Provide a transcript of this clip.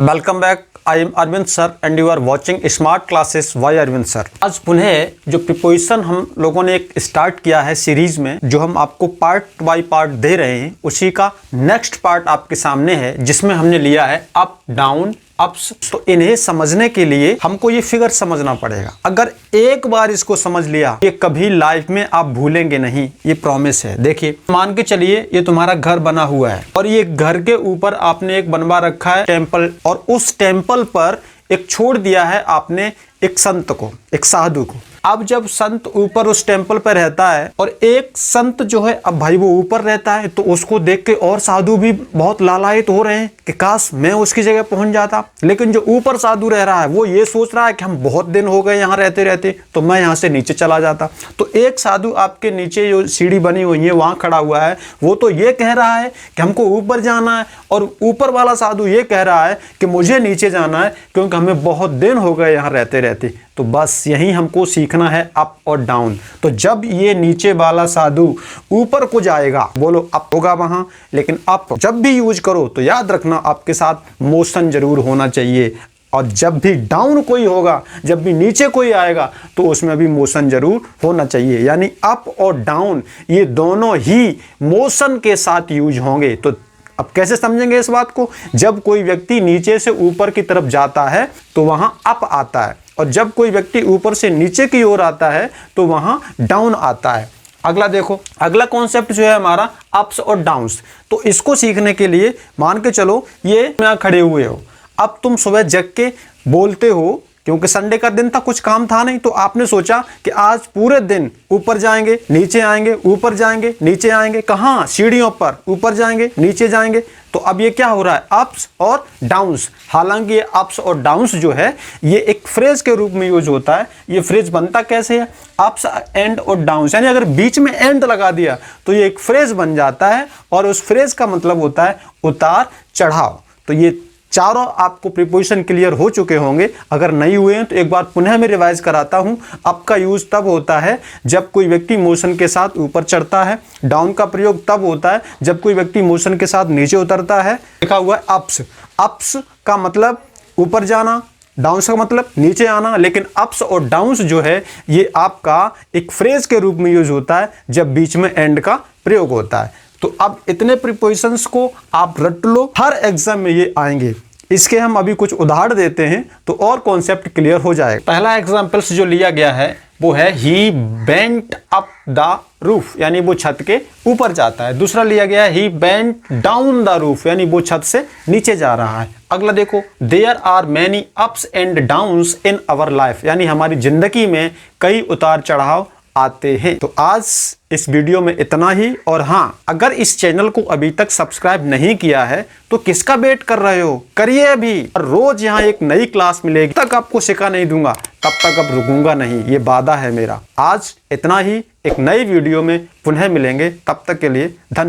Welcome back. I am Arvind sir and you are watching smart classes by Arvind sir. आज पुनः जो preposition हम लोगों ने एक स्टार्ट किया है सीरीज में, जो हम आपको पार्ट बाय पार्ट दे रहे हैं, उसी का नेक्स्ट पार्ट आपके सामने है, जिसमें हमने लिया है अप, डाउन, अप्स। तो इन्हें समझने के लिए हमको ये फिगर समझना पड़ेगा। अगर एक बार इसको समझ लिया, ये कभी लाइफ में आप भूलेंगे नहीं, ये प्रॉमिस है। देखिए, मान के चलिए ये तुम्हारा घर बना हुआ है और ये घर के ऊपर आपने एक बनवा रखा है टेम्पल, और उस टेम्पल पर एक छोड़ दिया है आपने एक संत को, एक साधु को। अब जब संत ऊपर उस टेम्पल पर रहता है और एक संत जो है, अब भाई वो ऊपर रहता है, तो उसको देख के और साधु भी बहुत लालायित हो रहे हैं कि काश मैं उसकी जगह पहुंच जाता। लेकिन जो ऊपर साधु रह रहा है वो ये सोच रहा है कि हम बहुत दिन हो गए यहाँ रहते रहते, तो मैं यहाँ से नीचे चला जाता। तो एक साधु आपके नीचे जो सीढ़ी बनी हुई है वहाँ खड़ा हुआ है, वो तो ये कह रहा है कि हमको ऊपर जाना है, और ऊपर वाला साधु ये कह रहा है कि मुझे नीचे जाना है क्योंकि हमें बहुत दिन हो गए यहाँ रहते रहते। तो बस यही हमको सीखना है, अप और डाउन। तो जब ये नीचे वाला साधु ऊपर को जाएगा, बोलो अप होगा वहां, लेकिन अप जब भी यूज करो तो याद रखना आपके साथ मोशन जरूर होना चाहिए। और जब भी डाउन कोई होगा, जब भी नीचे कोई आएगा, तो उसमें भी मोशन जरूर होना चाहिए। यानी अप और डाउन ये दोनों ही मोशन के साथ यूज होंगे। तो अब कैसे समझेंगे इस बात को? जब कोई व्यक्ति नीचे से ऊपर की तरफ जाता है तो वहां अप आता है, और जब कोई व्यक्ति ऊपर से नीचे की ओर आता है तो वहां डाउन आता है। अगला देखो, अगला कॉन्सेप्ट जो है हमारा अप्स और डाउन्स। तो इसको सीखने के लिए मान के चलो ये यहाँ खड़े हुए हो, अब तुम सुबह जग के बोलते हो, क्योंकि संडे का दिन था, कुछ काम था नहीं, तो आपने सोचा कि आज पूरे दिन ऊपर जाएंगे नीचे आएंगे, ऊपर जाएंगे नीचे आएंगे। कहाँ? सीढ़ियों पर। ऊपर जाएंगे नीचे जाएंगे। तो अब ये क्या हो रहा है? अप्स और डाउन्स। हालांकि ये अप्स और डाउन्स जो है ये एक फ्रेज के रूप में यूज होता है। ये फ्रेज बनता कैसे है? अप्स एंड और डाउन्स, यानी अगर बीच में एंड लगा दिया तो ये एक फ्रेज बन जाता है, और उस फ्रेज का मतलब होता है उतार चढ़ाव। तो ये चारों आपको प्रीपोजिशन क्लियर हो चुके होंगे। अगर नहीं हुए हैं तो एक बार पुनः मैं रिवाइज कराता हूं। अप का यूज तब होता है जब कोई व्यक्ति मोशन के साथ ऊपर चढ़ता है। डाउन का प्रयोग तब होता है जब कोई व्यक्ति मोशन के साथ नीचे उतरता है। लिखा हुआ है अप्स। अप्स का मतलब ऊपर जाना, डाउन्स का मतलब नीचे आना। लेकिन अप्स और डाउन्स जो है ये आपका एक फ्रेज के रूप में यूज होता है जब बीच में एंड का प्रयोग होता है। तो अब इतने प्रीपोजिशंस को आप रट लो, हर एग्जाम में ये आएंगे। इसके हम अभी कुछ उदाहरण देते हैं तो और कॉन्सेप्ट क्लियर हो जाएगा। पहला एग्जाम्पल्स जो लिया गया है वो है ही बेंट अप द रूफ, यानी वो छत के ऊपर जाता है। दूसरा लिया गया है ही बेंट डाउन द रूफ, यानी वो छत से नीचे जा रहा है। अगला देखो, there are many ups and downs in our life, यानी हमारी जिंदगी में कई उतार चढ़ाव आते हैं। तो आज इस वीडियो में इतना ही। और हाँ, अगर इस चैनल को अभी तक सब्सक्राइब नहीं किया है तो किसका वेट कर रहे हो? करिए अभी। रोज यहाँ एक नई क्लास मिलेगी, तक आपको सिखा नहीं दूंगा, तब तक अब रुकूंगा नहीं, ये वादा है मेरा। आज इतना ही। एक नई वीडियो में पुनः मिलेंगे, तब तक के लिए धन्यवाद।